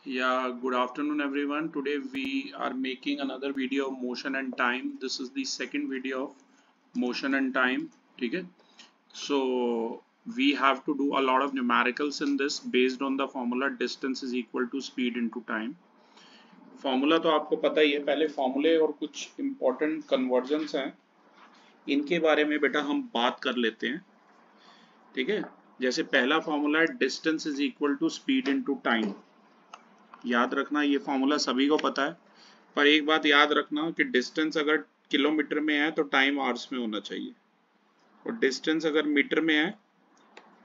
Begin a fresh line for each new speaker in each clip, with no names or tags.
Yeah, good afternoon everyone. Today we are making another video of motion and time. This is the second video of motion and time. Okay. So we have to do a lot of numericals in this based on the formula distance is equal to speed into time. Formula तो आपको पता ही है, पहले फॉर्मूले और कुछ important convergence हैं, इनके बारे में बेटा हम बात कर लेते हैं। ठीक है, जैसे पहला फॉर्मूला है distance is equal to speed into time. याद रखना ये फॉर्मूला सभी को पता है, पर एक बात याद रखना कि डिस्टेंस अगर किलोमीटर में है तो टाइम आवर्स में होना चाहिए, और डिस्टेंस अगर मीटर में है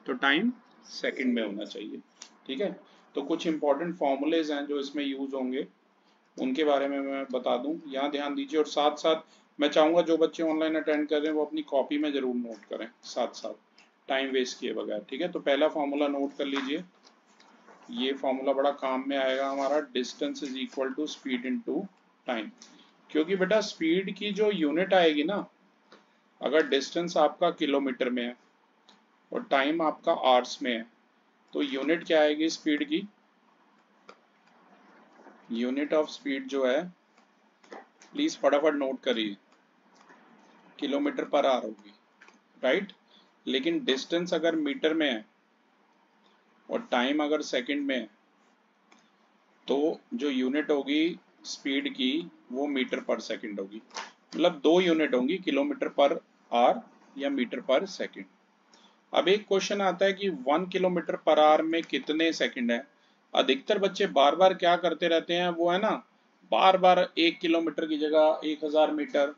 तो टाइम सेकंड में होना चाहिए। ठीक है, तो कुछ इंपॉर्टेंट फॉर्मूलेज हैं जो इसमें यूज होंगे, उनके बारे में मैं बता दूं, यहाँ ध्यान दीजिए। और साथ साथ मैं चाहूँगा जो बच्चे ऑनलाइन अटेंड कर रहे हैं वो अपनी कॉपी में जरूर नोट करें, साथ साथ टाइम वेस्ट किए बगैर। ठीक है, तो पहला फॉर्मूला नोट कर लीजिए, ये फॉर्मूला बड़ा काम में आएगा हमारा, distance is equal to speed into time. क्योंकि बेटा स्पीड की जो यूनिट आएगी ना, अगर डिस्टेंस आपका किलोमीटर में है और टाइम आपका आवर्स में है, तो यूनिट क्या आएगी स्पीड की? यूनिट ऑफ स्पीड जो है, प्लीज फटाफट नोट करिए, किलोमीटर पर आवर होगी, राइट। लेकिन डिस्टेंस अगर मीटर में है और टाइम अगर सेकंड में है, तो जो यूनिट होगी स्पीड की वो मीटर पर सेकंड होगी। मतलब दो यूनिट होंगी, किलोमीटर पर आवर या मीटर पर सेकंड। अब एक क्वेश्चन आता है कि 1 किलोमीटर पर आवर में कितने सेकंड है। अधिकतर बच्चे बार बार क्या करते रहते हैं, वो है ना, बार बार 1 किलोमीटर की जगह 1000 मीटर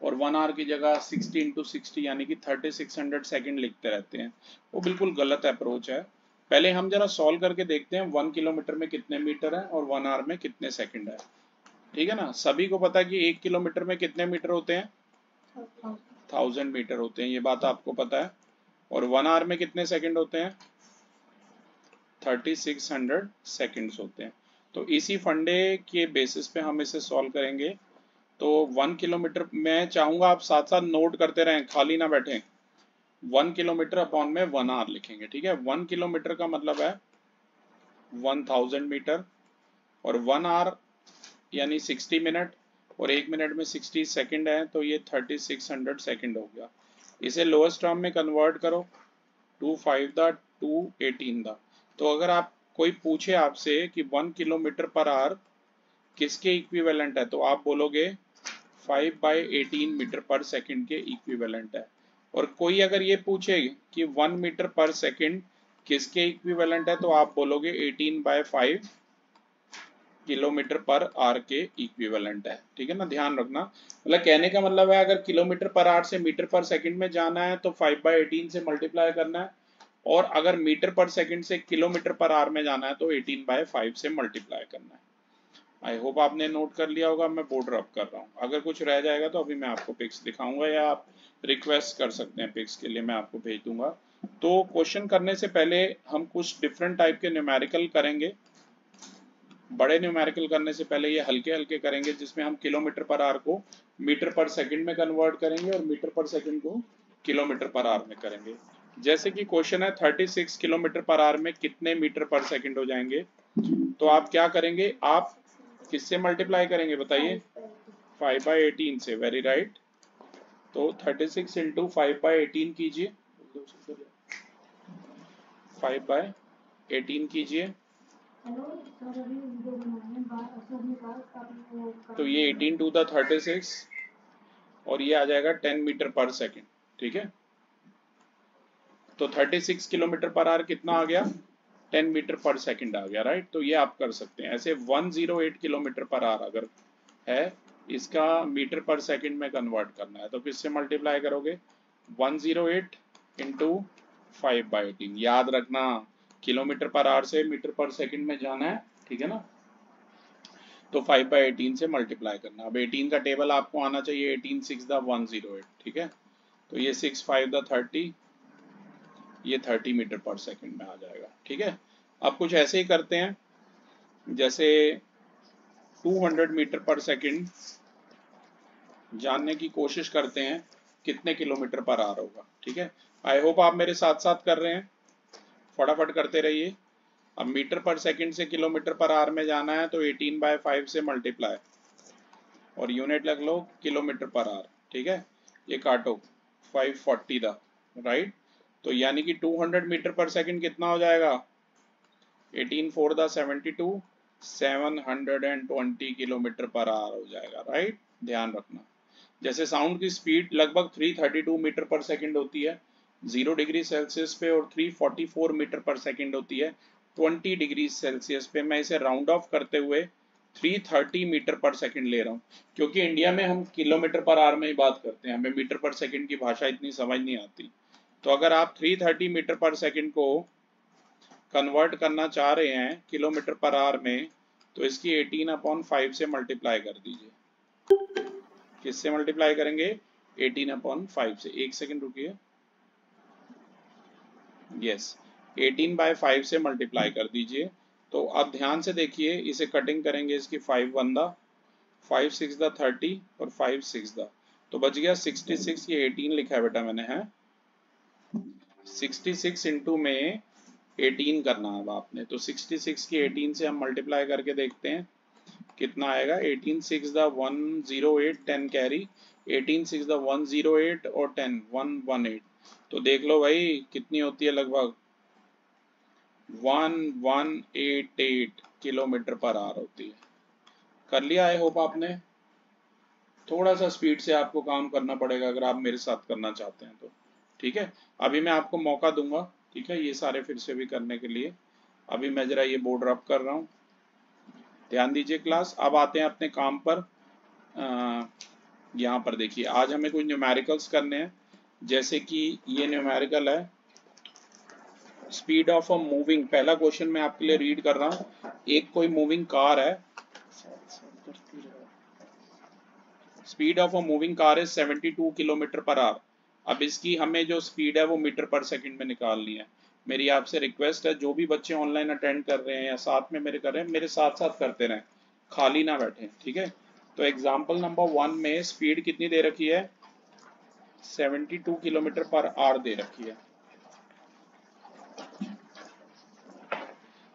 और 1 आवर की जगह 60 इंटू 60 यानी कि 3600 सेकंड लिखते रहते हैं। वो बिल्कुल गलत अप्रोच है। पहले हम जरा सॉल्व करके देखते हैं 1 किलोमीटर में कितने मीटर है और 1 आवर में कितने सेकंड है। ठीक है ना, सभी को पता है कि 1 किलोमीटर में कितने मीटर होते हैं, 1000 मीटर होते हैं, ये बात आपको पता है। और 1 आवर में कितने सेकंड होते हैं, 3600 सेकंड्स होते हैं। तो इसी फंडे के बेसिस पे हम इसे सॉल्व करेंगे। तो 1 किलोमीटर, मैं चाहूंगा आप साथ साथ नोट करते रहें, खाली ना बैठें। 1 किलोमीटर अपॉन में 1 आवर लिखेंगे। ठीक है, 1 किलोमीटर का मतलब है 1000 मीटर, और 1 आवर यानी 60 मिनट, और 1 मिनट में 60 सेकंड है, तो ये 3600 सेकंड हो गया। इसे लोएस्ट टर्म में कन्वर्ट करो, 2 5 दा 2 18 दा। तो अगर आप कोई पूछे आपसे कि 1 किलोमीटर पर आवर किसके इक्विवेलेंट है, तो आप बोलोगे 5/18 मीटर पर सेकंड के इक्विवेलेंट है। और कोई अगर ये पूछे कि 1 मीटर पर सेकंड किसके इक्विवेलेंट है, तो आप बोलोगे 18/5 किलोमीटर पर आवर के इक्विवेलेंट है। ठीक है ना, ध्यान रखना। मतलब कहने का मतलब है, अगर किलोमीटर पर आवर से मीटर पर सेकंड में जाना है तो 5/18 से मल्टीप्लाई करना है, और अगर मीटर पर सेकंड से किलोमीटर पर आवर में जाना है तो 18/5 से मल्टीप्लाई करना है। आई होप आपने नोट कर लिया होगा, मैं बोर्ड रब कर रहा हूँ। अगर कुछ रह जाएगा तो अभी मैं आपको पिक्स दिखाऊंगा, या आप रिक्वेस्ट कर सकते हैं पिक्स के लिए, मैं आपको भेज दूंगा। तो क्वेश्चन करने से पहले हम कुछ डिफरेंट टाइप के न्यूमेरिकल करेंगे। बड़े न्यूमेरिकल करने से पहले ये हल्के हल्के करेंगे, जिसमें हम किलोमीटर पर आवर को मीटर पर सेकंड में कन्वर्ट करेंगे और मीटर पर सेकंड को किलोमीटर पर आवर में करेंगे। जैसे कि क्वेश्चन है 36 किलोमीटर पर आवर में कितने मीटर पर सेकंड हो जाएंगे, तो आप क्या करेंगे, आप किससे मल्टीप्लाई करेंगे बताइए, 5/18 से। Very right. तो 36 इंटू 5/18 कीजिए, 5/18 कीजिए, तो ये 18 टू द 36 और ये आ जाएगा 10 मीटर पर सेकंड। ठीक है, तो 36 किलोमीटर पर आवर कितना आ गया, 10 मीटर पर सेकंड आ गया, राइट। तो ये आप कर सकते हैं ऐसे। 108 किलोमीटर पर आवर अगर है, इसका मीटर पर सेकंड में कन्वर्ट करना है, तो किससे मल्टीप्लाई करोगे, 108 इंटू 5/18। याद रखना, किलोमीटर पर आवर से मीटर पर सेकंड में जाना है, ठीक है ना, तो 5/18 से मल्टीप्लाई करना। अब 18 का टेबल आपको आना चाहिए, 18 6 दा 108। ठीक है, तो ये 6 5 दा 30, ये 30 मीटर पर सेकंड में आ जाएगा। ठीक है, अब कुछ ऐसे ही करते हैं, जैसे 200 मीटर पर सेकंड जानने की कोशिश करते हैं कितने किलोमीटर पर आवर होगा। ठीक है, आई होप आप मेरे साथ साथ कर रहे हैं, फटाफट करते रहिए। अब मीटर पर सेकंड से किलोमीटर पर आवर में जाना है तो 18/5 से मल्टीप्लाई और यूनिट लग लो किलोमीटर पर आवर, ठीक है। ये काटो 540 दा, राइट। तो यानी कि 200 मीटर पर सेकंड कितना हो जाएगा, 18 4 दा 72, 720 किलोमीटर पर आवर हो जाएगा, राइट। ध्यान रखना, जैसे साउंड की स्पीड लगभग 332 मीटर पर सेकंड होती है 0 डिग्री सेल्सियस पे और 344 मीटर पर सेकंड होती है 20 डिग्री सेल्सियस पे। मैं इसे राउंड ऑफ करते हुए 330 मीटर पर सेकंड ले रहा हूँ, क्योंकि इंडिया में हम किलोमीटर पर आवर में ही बात करते हैं, हमें मीटर पर सेकंड की भाषा इतनी समझ नहीं आती। तो अगर आप 330 मीटर पर सेकंड को कन्वर्ट करना चाह रहे हैं किलोमीटर पर आवर में, तो इसकी 18/5 से मल्टीप्लाई कर दीजिए। किससे मल्टीप्लाई करेंगे, 18/5 से। एक सेकंड रुकिए, यस, 18/5 से मल्टीप्लाई कर दीजिए। तो आप ध्यान से देखिए, इसे कटिंग करेंगे, इसकी 5 1 दा 5 6 दा 30 और 5 6 दा, तो बच गया 66। ये 18 लिखा है बेटा मैंने, है 66 इंटू में 18 करना है अब आपने। तो 66 की 18 से हम मल्टीप्लाई करके देखते हैं कितना आएगा। 18 6 दा 108, 10 कैरी, 18 6 दा 108 और 10 118। तो देख लो भाई कितनी होती है, लगभग 1188 किलोमीटर पर आवर होती है। कर लिया, आई होप आपने। थोड़ा सा स्पीड से आपको काम करना पड़ेगा अगर आप मेरे साथ करना चाहते हैं तो, ठीक है। अभी मैं आपको मौका दूंगा, ठीक है, ये सारे फिर से भी करने के लिए। अभी मैं जरा ये बोर्ड रब कर रहा हूँ, ध्यान दीजिए क्लास। अब आते हैं अपने काम पर। यहाँ पर देखिए, आज हमें कुछ न्यूमेरिकल्स करने हैं, जैसे कि ये न्यूमेरिकल है स्पीड ऑफ अ मूविंग। पहला क्वेश्चन मैं आपके लिए रीड कर रहा हूँ। एक कोई मूविंग कार है, speed of a moving car is 72 kilometre per hour. अब इसकी हमें जो स्पीड है वो मीटर पर सेकंड में निकालनी है। मेरी आपसे रिक्वेस्ट है, जो भी बच्चे ऑनलाइन अटेंड कर रहे हैं या साथ में मेरे कर रहे हैं, मेरे साथ साथ करते रहें, खाली ना बैठे, ठीक है। तो एग्जाम्पल नंबर 1 में स्पीड कितनी दे रखी है, 72 किलोमीटर पर आवर दे रखी है।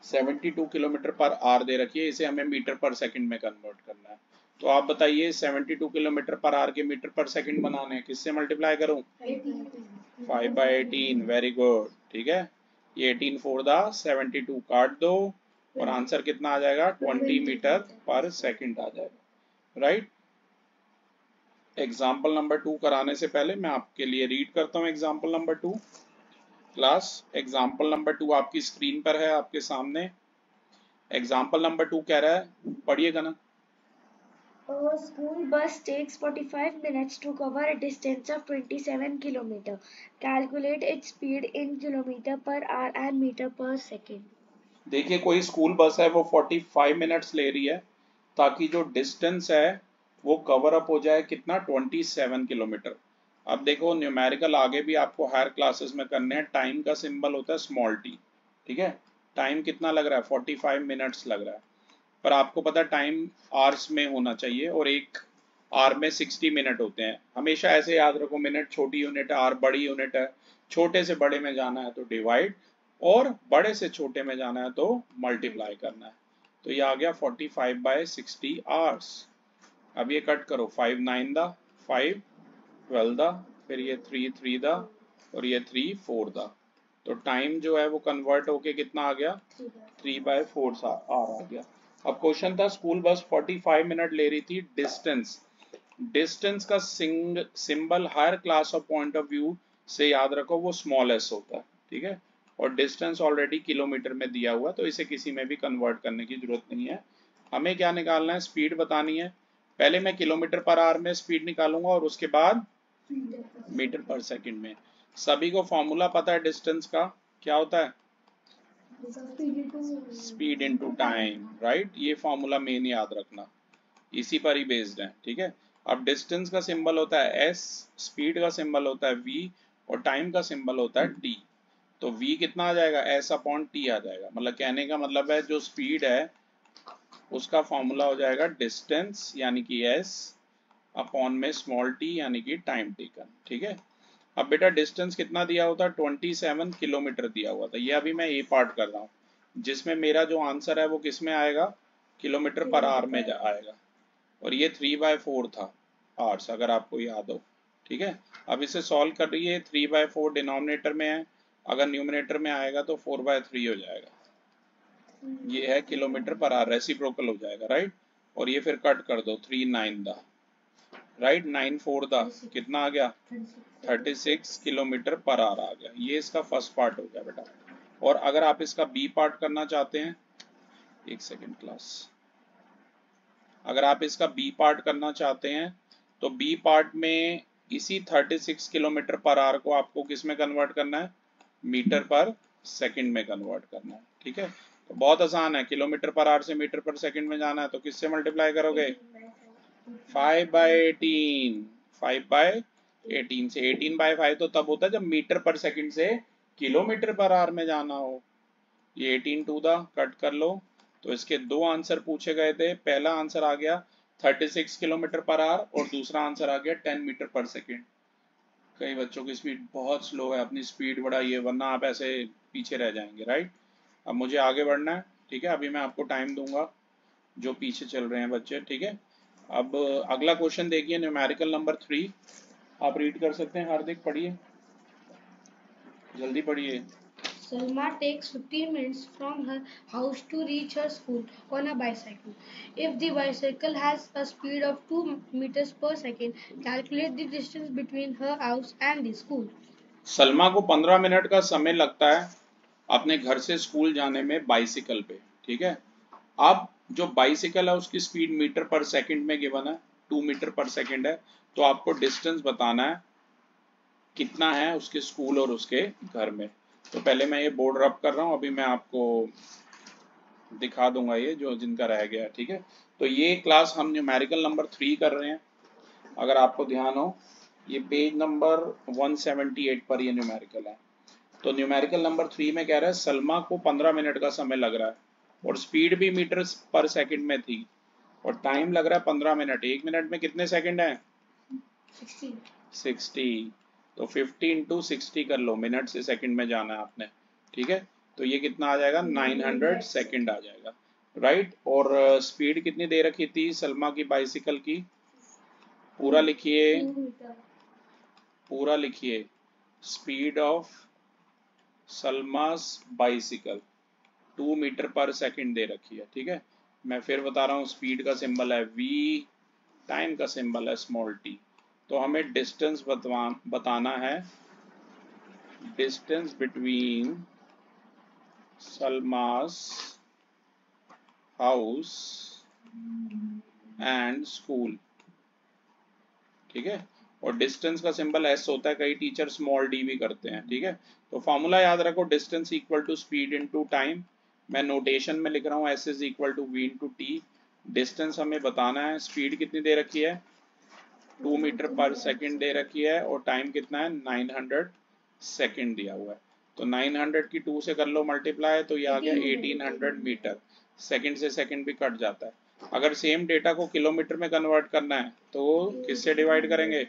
72 किलोमीटर पर आवर दे रखी है, इसे हमें मीटर पर सेकंड में कन्वर्ट करना है। तो आप बताइए 72 किलोमीटर पर आवर के मीटर पर सेकंड बनाने हैं, किससे मल्टीप्लाई करूं, 5/18, वेरी गुड, ठीक है। ये 18 4 दा 72 काट दो और आंसर कितना आ जाएगा, 20 मीटर पर सेकंड आ जाएगा, राइट। एग्जाम्पल नंबर 2 कराने से पहले मैं आपके लिए रीड करता हूँ example number 2। Class example number 2 आपकी स्क्रीन पर है आपके सामने। एग्जाम्पल नंबर 2 कह रहा है, पढ़िएगा ना।
A school bus takes 45 minutes to cover a distance of 27 km. Calculate its speed in kilometer per hour and meter per second.
देखिए कोई स्कूल बस है, वो 45 मिनट्स ले रही है ताकि जो डिस्टेंस है वो कवर अप हो जाए, कितना, 27 किलोमीटर। अब देखो न्यूमेरिकल आगे भी आपको हायर क्लासेस में करने हैं। टाइम का सिंबल होता है स्मॉल टी, ठीक है। टाइम कितना लग रहा है, 45 मिनट्स लग रहा है, पर आपको पता है टाइम आवर्स में होना चाहिए और एक आर में 60 मिनट होते हैं। हमेशा ऐसे याद रखो, मिनट छोटी यूनिट है, आर बड़ी यूनिट है। छोटे से बड़े में जाना है तो डिवाइड, और बड़े से छोटे में जाना है तो मल्टीप्लाई करना है। तो ये आ गया 45/60 आवर्स। अब ये कट करो, 5 9 दा 5 12 दा, फिर ये 3 3 दा और ये 3 4 दा। तो टाइम जो है वो कन्वर्ट होके कितना आ गया, 3/4 आर आ गया। अब क्वेश्चन था स्कूल बस 45 मिनट ले रही थी, डिस्टेंस। डिस्टेंस का symbol higher class of point of view से याद रखो वो स्मॉल एस होता है, ठीक है। और डिस्टेंस ऑलरेडी किलोमीटर में दिया हुआ, तो इसे किसी में भी कन्वर्ट करने की जरूरत नहीं है। हमें क्या निकालना है, स्पीड बतानी है। पहले मैं किलोमीटर पर आवर में स्पीड निकालूंगा और उसके बाद मीटर पर सेकंड में। सभी को फॉर्मूला पता है डिस्टेंस का, क्या होता है, स्पीड इनटू टाइम, राइट। ये फॉर्मूला मेन याद रखना, इसी पर ही बेस्ड है, ठीक है। अब डिस्टेंस का सिंबल होता है एस, स्पीड का सिंबल होता है वी और टाइम का सिंबल होता है टी। तो v कितना आ जाएगा, एस अपॉन टी आ जाएगा। मतलब कहने का मतलब है जो स्पीड है उसका फॉर्मूला हो जाएगा डिस्टेंस यानी कि s अपॉन में स्मॉल t यानी कि टाइम टेकन, ठीक है। अब बेटा डिस्टेंस कितना दिया होता है, 27 किलोमीटर दिया हुआ था। ये अभी मैं ए पार्ट कर रहा हूँ, जिसमें मेरा जो आंसर है वो किस में आएगा, किलोमीटर पर आवर में आएगा। और ये 3/4 था आवर्स, अगर आपको याद हो। ठीक है, अब इसे सॉल्व कर रही है, 3/4 डिनोमिनेटर में है, अगर न्यूमिनेटर में आएगा तो 4/3 हो जाएगा। ये है किलोमीटर पर आवर, रेसिप्रोकल हो जाएगा, राइट। और ये फिर कट कर दो, 3 9 दा, राइट, 9 4 दा, कितना आ गया, 36 किलोमीटर पर आवर आ गया। ये इसका फर्स्ट पार्ट हो गया बेटा। और अगर आप इसका बी पार्ट करना चाहते हैं, एक सेकेंड क्लास, अगर आप इसका बी पार्ट करना चाहते हैं तो बी पार्ट में इसी 36 किलोमीटर पर आवर को आपको किस में कन्वर्ट करना है, मीटर पर सेकंड में कन्वर्ट करना है। ठीक है, तो बहुत आसान है, किलोमीटर पर आवर से मीटर पर सेकंड में जाना है तो किससे मल्टीप्लाई करोगे, 5/18, 5/18 से, 18/5 तो तब होता है जब मीटर पर सेकंड से किलोमीटर पर आवर में जाना हो। ये 18 टू दा कट कर लो, तो इसके दो आंसर पूछे गए थे, पहला आंसर आ गया 36 किलोमीटर पर आवर और दूसरा आंसर आ गया 10 मीटर पर सेकेंड। कई बच्चों की स्पीड बहुत स्लो है, अपनी स्पीड बढ़ाइए वरना आप ऐसे पीछे रह जाएंगे, राइट। अब मुझे आगे बढ़ना है, ठीक है, अभी मैं आपको टाइम दूंगा जो पीछे चल रहे हैं बच्चे। ठीक है, अब अगला क्वेश्चन देखिए, न्यूमेरिकल नंबर 3, आप रीड कर सकते हैं, हार्दिक पढ़िए, जल्दी पढ़िए।
Salma takes 15 minutes from her house to reach her school on a bicycle. If the bicycle has a speed of 2 meters per second, calculate the distance between her house and the school.
Salma को 15 minute का समय लगता है अपने घर से school जाने में बाइसिकल पे। ठीक है, अब जो बाइसिकल है उसकी स्पीड मीटर पर सेकंड में गिवन है, 2 मीटर पर सेकंड है, तो आपको डिस्टेंस बताना है कितना है उसके स्कूल और उसके घर में। तो पहले मैं ये बोर्ड रब कर रहा हूँ, अभी मैं आपको दिखा दूंगा ये जो जिनका रह गया है। ठीक है, तो ये क्लास हम न्यूमेरिकल नंबर 3 कर रहे हैं, अगर आपको ध्यान हो, ये पेज नंबर 178 पर ये न्यूमेरिकल है। तो न्यूमेरिकल नंबर 3 में कह रहा है सलमा को 15 मिनट का समय लग रहा है और स्पीड भी मीटर पर सेकंड में थी और टाइम लग रहा है 15 मिनट। एक मिनट में कितने सेकंड हैं, 60। तो 50 इंटू 60 कर लो, मिनट से सेकंड में जाना है आपने। ठीक है, तो ये कितना आ जाएगा, 900 सेकंड आ जाएगा, राइट। और स्पीड कितनी दे रखी थी सलमा की बाइसिकल की, पूरा लिखिए, पूरा लिखिए, स्पीड ऑफ सलमास बाइसिकल 2 मीटर पर सेकंड दे रखी है। ठीक है, मैं फिर बता रहा हूँ, स्पीड का सिंबल है v, टाइम का सिंबल है स्मॉल t। तो हमें डिस्टेंस बताना है, distance between Salma's house and school. ठीक है, और डिस्टेंस का सिंबल एस होता है, कई टीचर स्मॉल डी भी करते हैं। ठीक है, तो फॉर्मूला याद रखो, distance equal to speed into time. मैं नोटेशन में लिख रहा हूँ, S is equal to V into T. Distance हमें बताना है, स्पीड कितनी दे रखी है, 2 मीटर पर सेकंड दे रखी है और टाइम कितना है, 900 सेकंड दिया हुआ है। तो 900 की 2 से कर लो मल्टीप्लाई, तो ये आ गया 1800 मीटर। सेकंड से सेकंड भी कट जाता है। अगर सेम डेटा को किलोमीटर में कन्वर्ट करना है तो किससे डिवाइड करेंगे,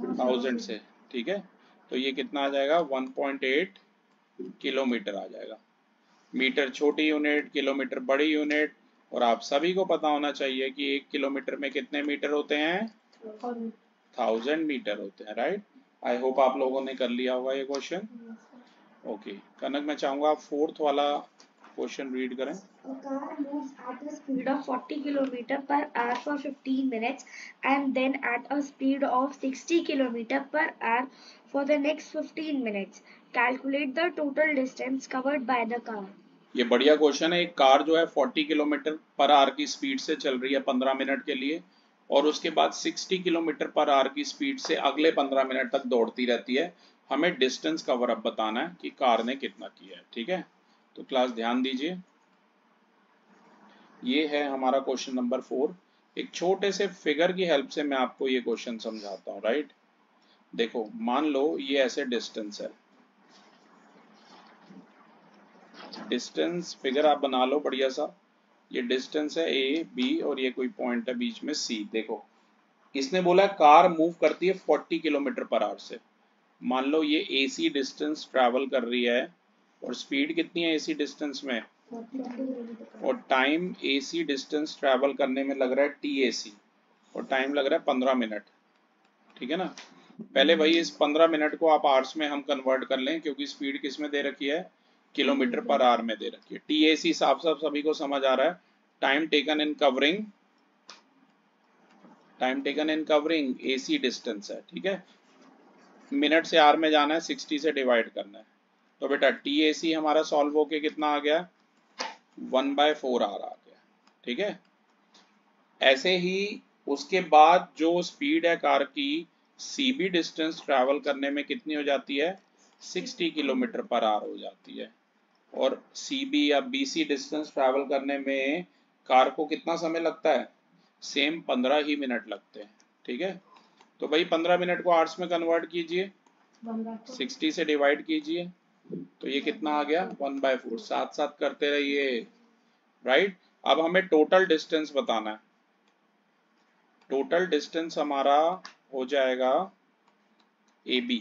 1000 से। ठीक है, तो ये कितना आ जाएगा, 1.8 किलोमीटर आ जाएगा। मीटर छोटी यूनिट, किलोमीटर बड़ी यूनिट, और आप सभी को पता होना चाहिए कि 1 किलोमीटर में कितने मीटर होते हैं, 1000 मीटर होते हैं, राइट। आई होप आप लोगों ने कर लिया होगा ये क्वेश्चन। ओके कनक, मैं चाहूंगा आप 4th वाला क्वेश्चन रीड करें।
A car moves at a speed of 40 km per hour for 15 minutes and then at a speed of 60 km per hour for the next 15 minutes. Calculate the total distance covered by the car.
ये बढ़िया question है। एक car जो है 40 kilometre per hour की speed से चल रही है 15 मिनट के लिए, और उसके बाद 60 किलोमीटर पर आवर की स्पीड से अगले 15 मिनट तक दौड़ती रहती है। हमें डिस्टेंस कवर अप बताना है कि कार ने कितना किया है। ठीक है, तो क्लास ध्यान दीजिए, ये है हमारा क्वेश्चन नंबर 4। एक छोटे से फिगर की हेल्प से मैं आपको ये क्वेश्चन समझाता हूँ, राइट। देखो मान लो ये ऐसे डिस्टेंस है, डिस्टेंस फिगर आप बना लो बढ़िया सा। ये डिस्टेंस है ए बी और ये कोई पॉइंट है बीच में सी। देखो इसने बोला कार मूव करती है 40 किलोमीटर पर आवर से। मान लो ये एसी डिस्टेंस ट्रैवल कर रही है और स्पीड कितनी है एसी डिस्टेंस में, और टाइम AC डिस्टेंस ट्रैवल करने में लग रहा है TAC, और टाइम लग रहा है 15 मिनट। ठीक है ना। पहले भाई इस 15 मिनट को आप आवर्स में हम कन्वर्ट कर लें, क्योंकि स्पीड किस में दे रखी है, किलोमीटर पर आवर में दे रखी है। TAC साफ साफ सभी को समझ आ रहा है, time taken in covering, time taken in covering AC distance है। ठीक है, मिनट से आवर में जाना है, 60 से डिवाइड करना है। तो बेटा TAC हमारा सॉल्व होके कितना आ गया, 1/4 आवर आ गया। ठीक है, ऐसे ही उसके बाद जो स्पीड है कार की, CB डिस्टेंस ट्रैवल करने में कितनी हो जाती है, 60 किलोमीटर पर आवर हो जाती है। और CB या BC डिस्टेंस ट्रैवल करने में कार को कितना समय लगता है, सेम 15 ही मिनट लगते हैं। ठीक है, तो भाई 15 मिनट को आवर्स में कन्वर्ट कीजिए, 60 से डिवाइड कीजिए, तो ये कितना आ गया, 1/4। साथ साथ करते रहिए। राइट, अब हमें टोटल डिस्टेंस बताना है। टोटल डिस्टेंस हमारा हो जाएगा AB,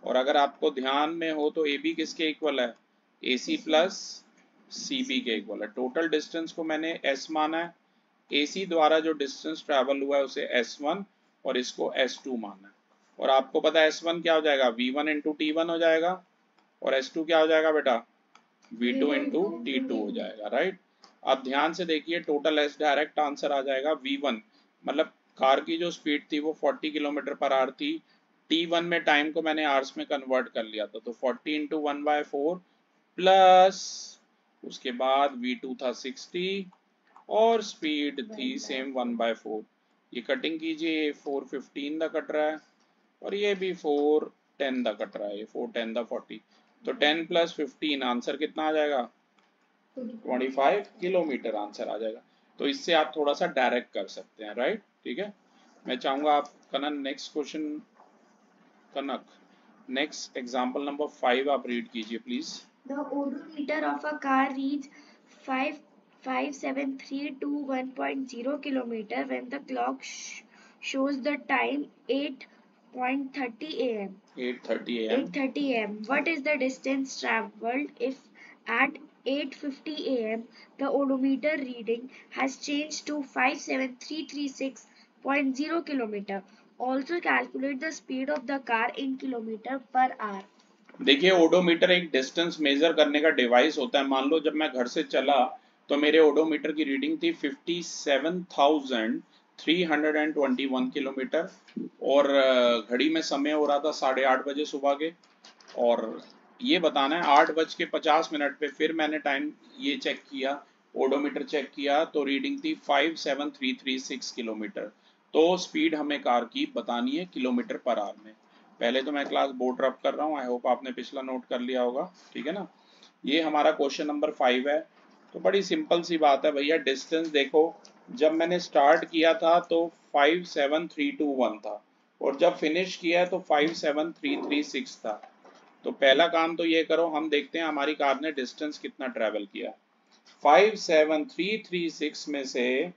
और अगर आपको ध्यान में हो तो AB किसके इक्वल है, AC प्लस CB के इक्वल है। टोटल डिस्टेंस को मैंने S माना है, AC द्वारा जो डिस्टेंस ट्रैवल हुआ है उसे S1 और इसको S2 माना है। और आपको पता है S1 क्या हो जाएगा, V1 इंटू T1 हो जाएगा, और S2 क्या हो जाएगा बेटा, V2 इंटू T2 हो जाएगा। राइट, अब ध्यान से देखिए, टोटल S डायरेक्ट आंसर आ जाएगा V1, मतलब कार की जो स्पीड थी वो 40 किलोमीटर पर आवर थी। T1 में टाइम को मैंने आवर्स में कन्वर्ट कर लिया था, तो 40 इंटू 1/4 प्लस उसके बाद V2 था 60 और स्पीड थी सेम 1/4। ये कटिंग कीजिए, 415 दा कट रहा है और ये भी 410 दा कट रहा है, ये 410 दा 40, तो 10 प्लस 15 आंसर कितना आ जाएगा, 25 किलोमीटर आंसर आ जाएगा। तो इससे आप थोड़ा सा डायरेक्ट कर सकते हैं। राइट, ठीक है, मैं चाहूंगा आप कनन नेक्स्ट क्वेश्चन, कनक नेक्स्ट एग्जांपल नंबर 5 आप रीड कीजिए please.
The odometer of a car reads 57321.0 kilometer when the clock shows the time 8:30 a.m.
8:30 a.m.
8:30 a.m. What is the distance traveled if at 8:50 a.m. the odometer reading has changed to 57336.0 kilometer? Also calculate the speed of the car in kilometer per hour.
देखिए, odometer एक distance measure करने का device होता है। मान लो जब मैं घर से चला तो मेरे ओडोमीटर की रीडिंग थी 57,321 किलोमीटर, और घड़ी में समय हो रहा था 8:30 बजे सुबह के, और ये बताना है 8:50 पे फिर मैंने टाइम ये चेक किया, ओडोमीटर चेक किया, तो रीडिंग थी 57336 किलोमीटर। तो स्पीड हमें कार की बतानी है किलोमीटर पर आवर में। पहले तो मैं क्लास बोर्ड रब कर रहा हूँ, आई होप आपने पिछला नोट कर लिया होगा। ठीक है ना, ये हमारा क्वेश्चन नंबर 5 है। तो बड़ी सिंपल सी बात है भैया, डिस्टेंस देखो, जब मैंने स्टार्ट किया था तो 57321 था, और जब फिनिश किया है तो 57336 था। तो पहला काम तो ये करो, हम देखते हैं हमारी कार ने डिस्टेंस कितना ट्रेवल किया। 57336 में से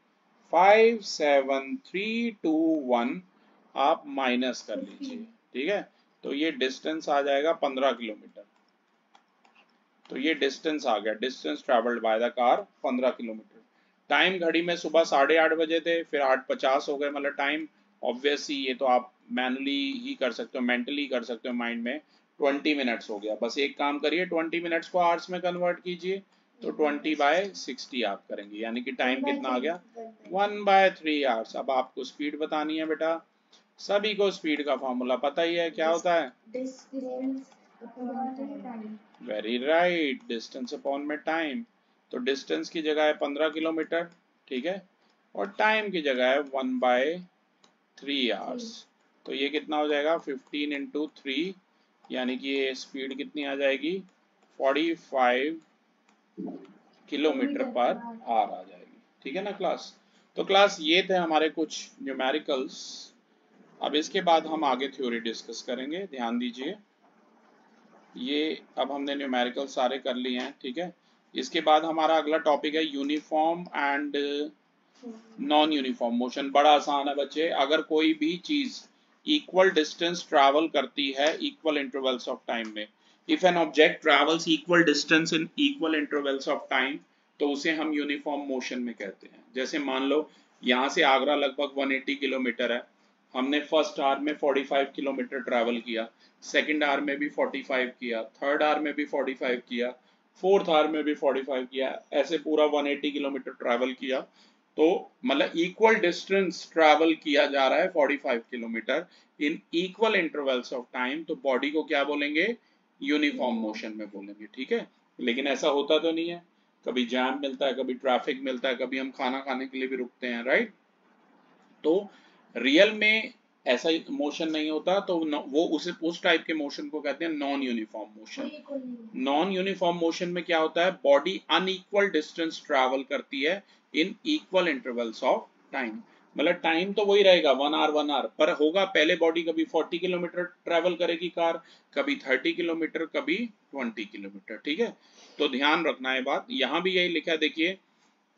57321 आप माइनस कर लीजिए। ठीक है, तो ये डिस्टेंस आ जाएगा 15 किलोमीटर। तो ये डिस्टेंस आ गया, distance travelled by the car 15 kilometre. Time घड़ी में सुबह 8:30 बजे थे, फिर 8:50 हो गए, मतलब टाइम ऑब्वियसली ये तो आप मैनुअली ही कर सकते हो, मेंटली कर सकते हो माइंड में, 20 मिनट्स हो गया। बस एक काम करिए, 20 मिनट्स को आवर्स में कन्वर्ट कीजिए, तो 20/60 आप करेंगे, यानी कि टाइम कितना आ गया, 1/3 आवर्स। अब आपको स्पीड बतानी है बेटा, सभी को स्पीड का फॉर्मूला पता ही है, क्या होता है, वेरी राइट, डिस्टेंस अपॉन में टाइम। तो डिस्टेंस की जगह है 15 किलोमीटर, ठीक है, और टाइम की जगह है 1/3 आवर्स। तो ये कितना हो जाएगा, 15 इंटू 3, यानी कि ये स्पीड कितनी आ जाएगी, 45 किलोमीटर पर आवर आ जाएगी। ठीक है ना क्लास। तो क्लास ये थे हमारे कुछ न्यूमेरिकल्स। अब इसके बाद हम आगे थ्योरी डिस्कस करेंगे, ध्यान दीजिए। ये अब हमने न्यूमेरिकल सारे कर लिए हैं, ठीक है। इसके बाद हमारा अगला टॉपिक है uniform and non uniform motion. बड़ा आसान है बच्चे, अगर कोई भी चीज इक्वल डिस्टेंस ट्रैवल करती है इक्वल इंटरवल्स ऑफ टाइम में, if an object travels equal distance in equal intervals of time, तो उसे हम यूनिफॉर्म मोशन में कहते हैं। जैसे मान लो यहाँ से आगरा लगभग 180 किलोमीटर है, हमने फर्स्ट आवर में 45 किलोमीटर ट्रैवल किया, सेकंड आवर में भी 45 किया, थर्ड आवर में भी 45 किया, फोर्थ आवर में भी 45 किया, ऐसे पूरा 180 किलोमीटर ट्रैवल किया। तो मतलब इक्वल डिस्टेंस ट्रैवल किया जा रहा है 45 kilometre in equal intervals of time, तो बॉडी को क्या बोलेंगे, यूनिफॉर्म मोशन में बोलेंगे। ठीक है, लेकिन ऐसा होता तो नहीं है, कभी जैम मिलता है, कभी ट्रैफिक मिलता है, कभी हम खाना खाने के लिए भी रुकते हैं, राइट। तो रियल में ऐसा मोशन नहीं होता, तो वो उस टाइप के मोशन को कहते हैं non uniform motion. Non uniform motion में क्या होता है, बॉडी अनइक्वल डिस्टेंस ट्रैवल करती है in equal intervals of time. मतलब टाइम तो वही रहेगा 1 आवर, पर होगा पहले बॉडी कभी 40 किलोमीटर ट्रैवल करेगी कार, कभी 30 किलोमीटर, कभी 20 किलोमीटर। ठीक है, तो ध्यान रखना है बात। यहाँ भी यही लिखा है, देखिए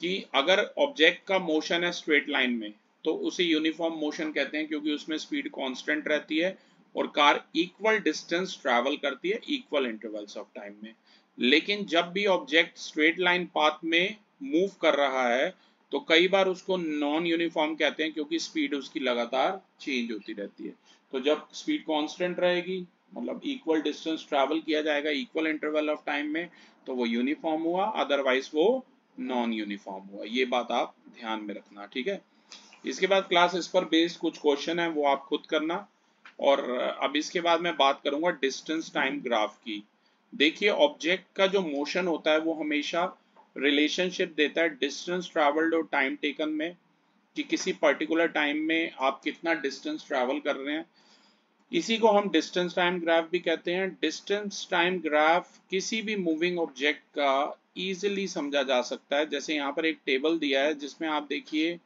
कि अगर ऑब्जेक्ट का मोशन है स्ट्रेट लाइन में, तो उसे यूनिफॉर्म मोशन कहते हैं, क्योंकि उसमें स्पीड कांस्टेंट रहती है और कार इक्वल डिस्टेंस ट्रैवल करती है इक्वल इंटरवल्स ऑफ टाइम में। लेकिन जब भी ऑब्जेक्ट स्ट्रेट लाइन पाथ में मूव कर रहा है, तो कई बार उसको नॉन यूनिफॉर्म कहते हैं, क्योंकि स्पीड उसकी लगातार चेंज होती रहती है। तो जब स्पीड कांस्टेंट रहेगी, मतलब इक्वल डिस्टेंस ट्रैवल किया जाएगा इक्वल इंटरवल ऑफ टाइम में, तो वो यूनिफॉर्म हुआ, अदरवाइज वो नॉन यूनिफॉर्म हुआ। ये बात आप ध्यान में रखना। ठीक है, इसके बाद क्लास इस पर बेस्ड कुछ क्वेश्चन है, वो आप खुद करना। और अब इसके बाद मैं बात करूंगा डिस्टेंस टाइम ग्राफ की। देखिए ऑब्जेक्ट का जो मोशन होता है वो हमेशा रिलेशनशिप देता है डिस्टेंस ट्रैवल्ड और टाइम टेकन में, कि किसी पर्टिकुलर टाइम में आप कितना डिस्टेंस ट्रैवल कर रहे हैं। इसी को हम डिस्टेंस टाइम ग्राफ भी कहते हैं। डिस्टेंस टाइम ग्राफ किसी भी मूविंग ऑब्जेक्ट का इजीली समझा जा सकता है। जैसे यहाँ पर एक टेबल दिया है जिसमें आप देखिए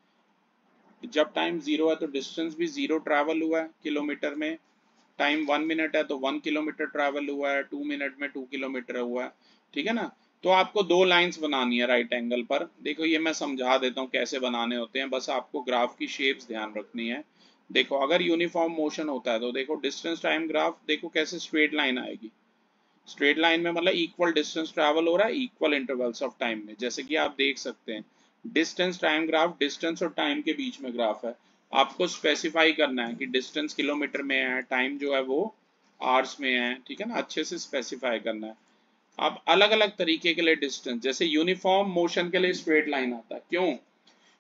जब टाइम 0 है तो डिस्टेंस भी 0 ट्रैवल हुआ है किलोमीटर में, टाइम 1 मिनट है तो 1 किलोमीटर ट्रैवल हुआ है, 2 मिनट में 2 किलोमीटर हुआ है। ठीक है ना, तो आपको दो लाइंस बनानी है राइट एंगल पर। देखो ये मैं समझा देता हूँ कैसे बनाने होते हैं, बस आपको ग्राफ की शेप्स ध्यान रखनी है। देखो अगर यूनिफॉर्म मोशन होता है तो देखो डिस्टेंस टाइम ग्राफ देखो कैसे स्ट्रेट लाइन आएगी। स्ट्रेट लाइन में मतलब इक्वल डिस्टेंस ट्रैवल हो रहा है इक्वल इंटरवल्स ऑफ टाइम में, जैसे कि आप देख सकते हैं डिस्टेंस टाइम ग्राफ डिस्टेंस और टाइम के बीच में ग्राफ है। आपको स्पेसिफाई करना है कि डिस्टेंस किलोमीटर में है, टाइम जो है वो आवर्स में है। ठीक है ना, अच्छे से स्पेसिफाई करना है। अब अलग अलग तरीके के लिए डिस्टेंस, जैसे यूनिफॉर्म मोशन के लिए स्ट्रेट लाइन आता है, क्यों,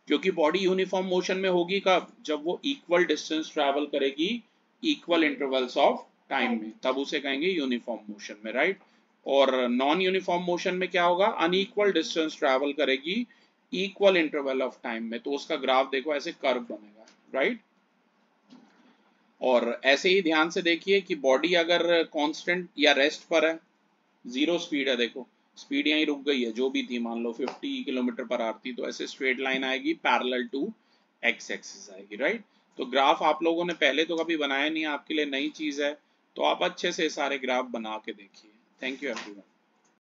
क्योंकि बॉडी यूनिफॉर्म मोशन में होगी कब, जब वो इक्वल डिस्टेंस ट्रैवल करेगी इक्वल इंटरवल्स ऑफ टाइम में, तब उसे कहेंगे यूनिफॉर्म मोशन में, राइट। और नॉन यूनिफॉर्म मोशन में क्या होगा, अनइक्वल डिस्टेंस ट्रैवल करेगी इक्वल इंटरवल ऑफ टाइम में, तो उसका ग्राफ देखो ऐसे कर्व बनेगा, राइट। और ऐसे ही ध्यान से देखिए कि बॉडी अगर कांस्टेंट या रेस्ट पर है, 0 स्पीड है, देखो स्पीड यहीं रुक गई है जो भी थी, मान लो 50 किलोमीटर पर आवर थी, तो ऐसे स्ट्रेट लाइन आएगी पैरेलल टू एक्स एक्सिस आएगी, राइट। तो ग्राफ आप लोगों ने पहले तो कभी बनाया नहीं, आपके लिए नई चीज है, तो आप अच्छे से सारे ग्राफ बना के देखिए। Thank you everyone.